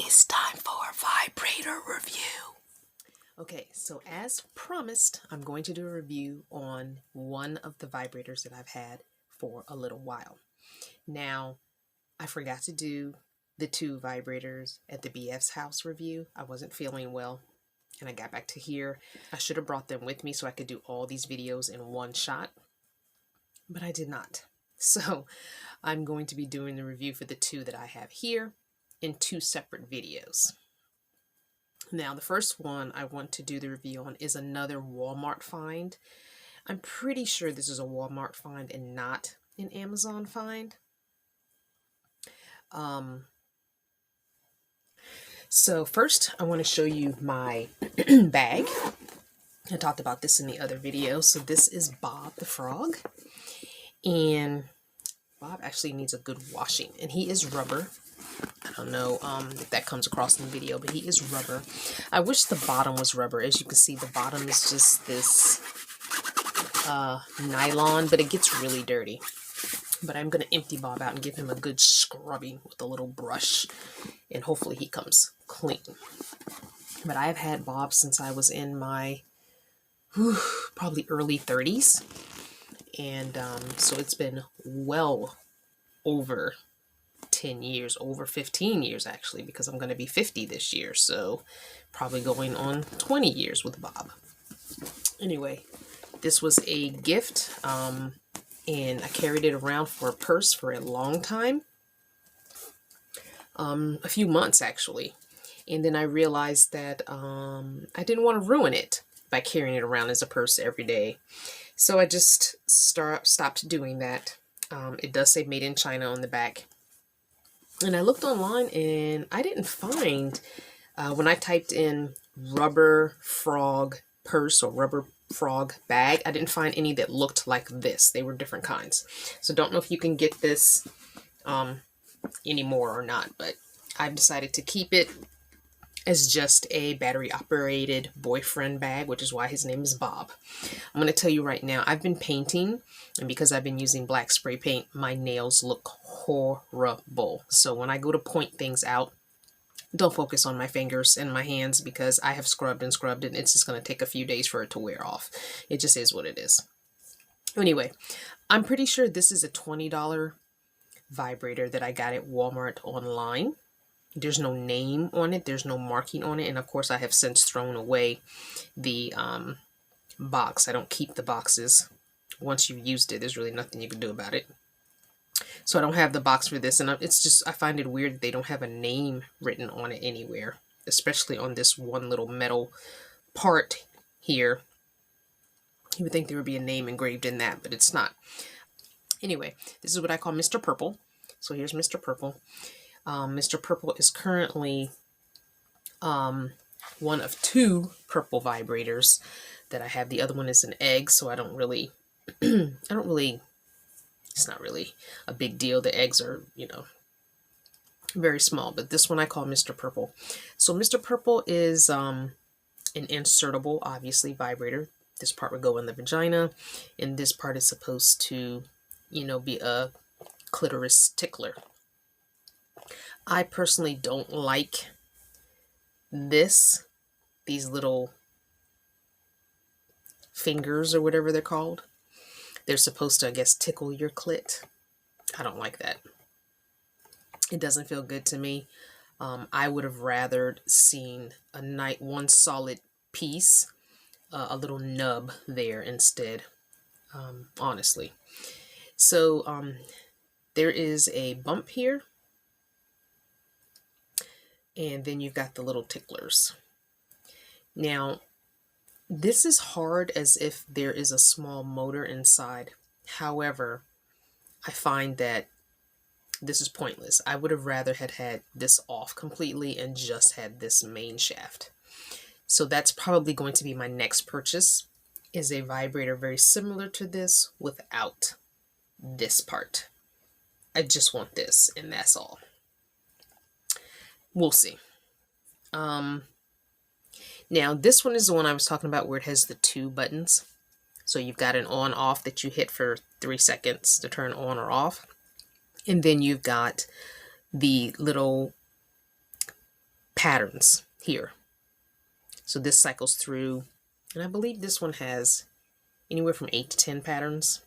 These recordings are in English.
It's time for a vibrator review. Okay, so as promised, I'm going to do a review on one of the vibrators that I've had for a little while. Now, I forgot to do the two vibrators at the BF's house review. I wasn't feeling well and I got back to here. I should have brought them with me so I could do all these videos in one shot, but I did not. So I'm going to be doing the review for the two that I have here in two separate videos. Now, the first one I want to do the review on is another Walmart find. I'm pretty sure this is a Walmart find and not an Amazon find. So first, I want to show you my bag. I talked about this in the other video. So this is Bob the frog. And Bob actually needs a good washing. And he is rubber. I don't know if that comes across in the video, but he is rubber. I wish the bottom was rubber. As you can see, the bottom is just this nylon, but it gets really dirty. But I'm going to empty Bob out and give him a good scrubbing with a little brush, and hopefully he comes clean. But I've had Bob since I was in my probably early 30s, and so it's been well over 10 years, over 15 years actually, because I'm going to be 50 this year, so probably going on 20 years with Bob. Anyway, this was a gift, and I carried it around for a purse for a long time, a few months actually, and then I realized that I didn't want to ruin it by carrying it around as a purse every day, so I just stopped doing that. It does say made in China on the back. And I looked online and I didn't find, when I typed in rubber frog purse or rubber frog bag, I didn't find any that looked like this. They were different kinds. So don't know if you can get this anymore or not, but I've decided to keep it as just a battery operated boyfriend bag, which is why his name is Bob. I'm going to tell you right now, I've been painting, and because I've been using black spray paint, my nails look horrible. So when I go to point things out, don't focus on my fingers and my hands, because I have scrubbed and scrubbed and it's just going to take a few days for it to wear off. It just is what it is. Anyway, I'm pretty sure this is a $20 vibrator that I got at Walmart online. There's no name on it. There's no marking on it. And of course, I have since thrown away the box. I don't keep the boxes. Once you've used it, there's really nothing you can do about it. So I don't have the box for this. And it's just, I find it weird that they don't have a name written on it anywhere, especially on this one little metal part here. You would think there would be a name engraved in that, but it's not. Anyway, this is what I call Mr. Purple. So here's Mr. Purple. Mr. Purple is currently one of two purple vibrators that I have. The other one is an egg, so I don't really, it's not really a big deal. The eggs are, very small, but this one I call Mr. Purple. So Mr. Purple is an insertable, obviously, vibrator. This part would go in the vagina, and this part is supposed to, be a clitoris tickler. I personally don't like these little fingers or whatever they're called. They're supposed to, I guess, tickle your clit. I don't like that. It doesn't feel good to me. I would have rather seen one solid piece, a little nub there instead, honestly. So there is a bump here. And then you've got the little ticklers. Now, this is hard as if there is a small motor inside. However, I find that this is pointless. I would have rather had this off completely and just had this main shaft. So that's probably going to be my next purchase, is a vibrator very similar to this without this part. I just want this, and that's all. We'll see. Now this one is the one I was talking about where it has the two buttons. So you've got an on off that you hit for 3 seconds to turn on or off. And then you've got the little patterns here. So this cycles through, and I believe this one has anywhere from 8 to 10 patterns.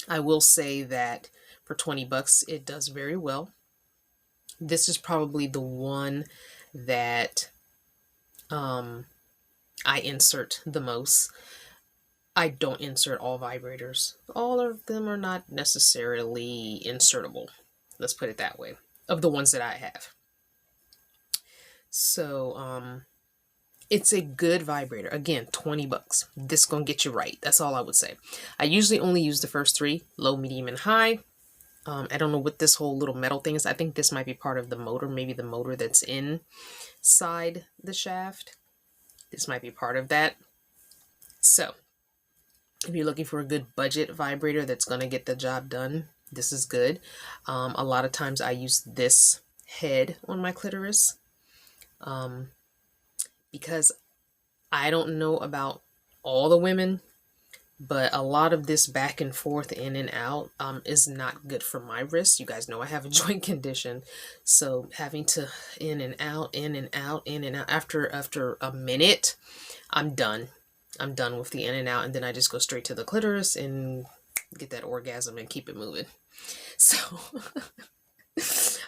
I will say that for 20 bucks, it does very well. This is probably the one that I insert the most. I don't insert all vibrators. All of them are not necessarily insertable. Let's put it that way, of the ones that I have. So, it's a good vibrator. Again, 20 bucks. This gonna get you right. That's all I would say. I usually only use the first 3, low, medium, and high. I don't know what this whole little metal thing is. I think this might be part of the motor, maybe the motor that's inside the shaft. This might be part of that. So, if you're looking for a good budget vibrator that's going to get the job done, this is good. A lot of times I use this head on my clitoris because I don't know about all the women, but a lot of this back and forth, in and out, is not good for my wrist. You guys know I have a joint condition, so having to in and out, in and out, in and out, after a minute, I'm done. I'm done with the in and out, and then I just go straight to the clitoris and get that orgasm and keep it moving. So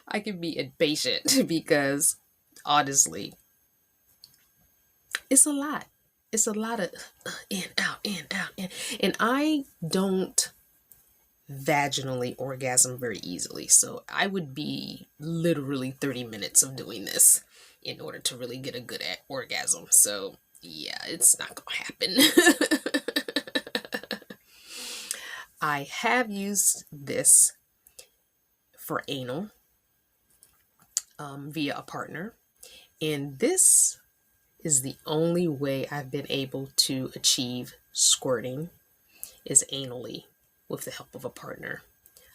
I can be impatient because honestly, it's a lot. It's a lot of in, out, in, out, in. And I don't vaginally orgasm very easily. So I would be literally 30 minutes of doing this in order to really get a good orgasm. So yeah, it's not going to happen. I have used this for anal via a partner. And this is the only way I've been able to achieve squirting is anally with the help of a partner.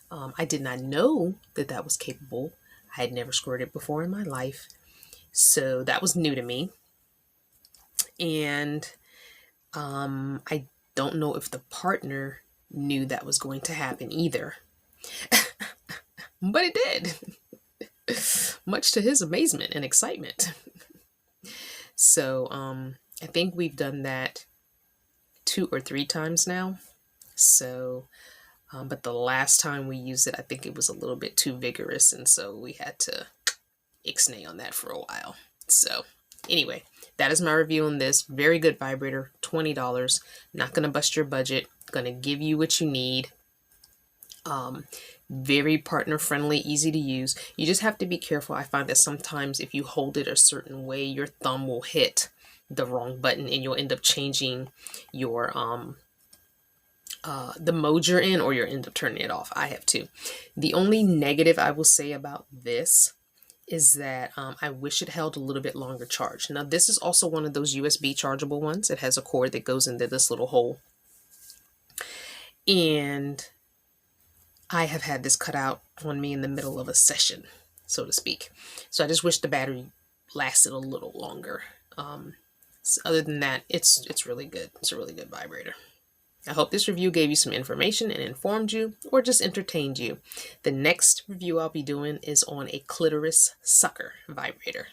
I did not know that that was capable. I had never squirted before in my life. So that was new to me. And I don't know if the partner knew that was going to happen either. But it did. Much to his amazement and excitement. So I think we've done that 2 or 3 times now. So, but the last time we used it, I think it was a little bit too vigorous. And so we had to ixnay on that for a while. So anyway, that is my review on this. Very good vibrator, $20. Not going to bust your budget. Going to give you what you need. Very partner friendly, easy to use. You just have to be careful. I find that sometimes if you hold it a certain way, your thumb will hit the wrong button and you'll end up changing your the mode you're in, or you'll end up turning it off. I have too. The only negative I will say about this is that I wish it held a little bit longer charge. Now this is also one of those USB chargeable ones. It has a cord that goes into this little hole. And I have had this cut out on me in the middle of a session, so to speak. So I just wish the battery lasted a little longer. So other than that, it's really good. It's a really good vibrator. I hope this review gave you some information and informed you, or just entertained you. The next review I'll be doing is on a clitoris sucker vibrator.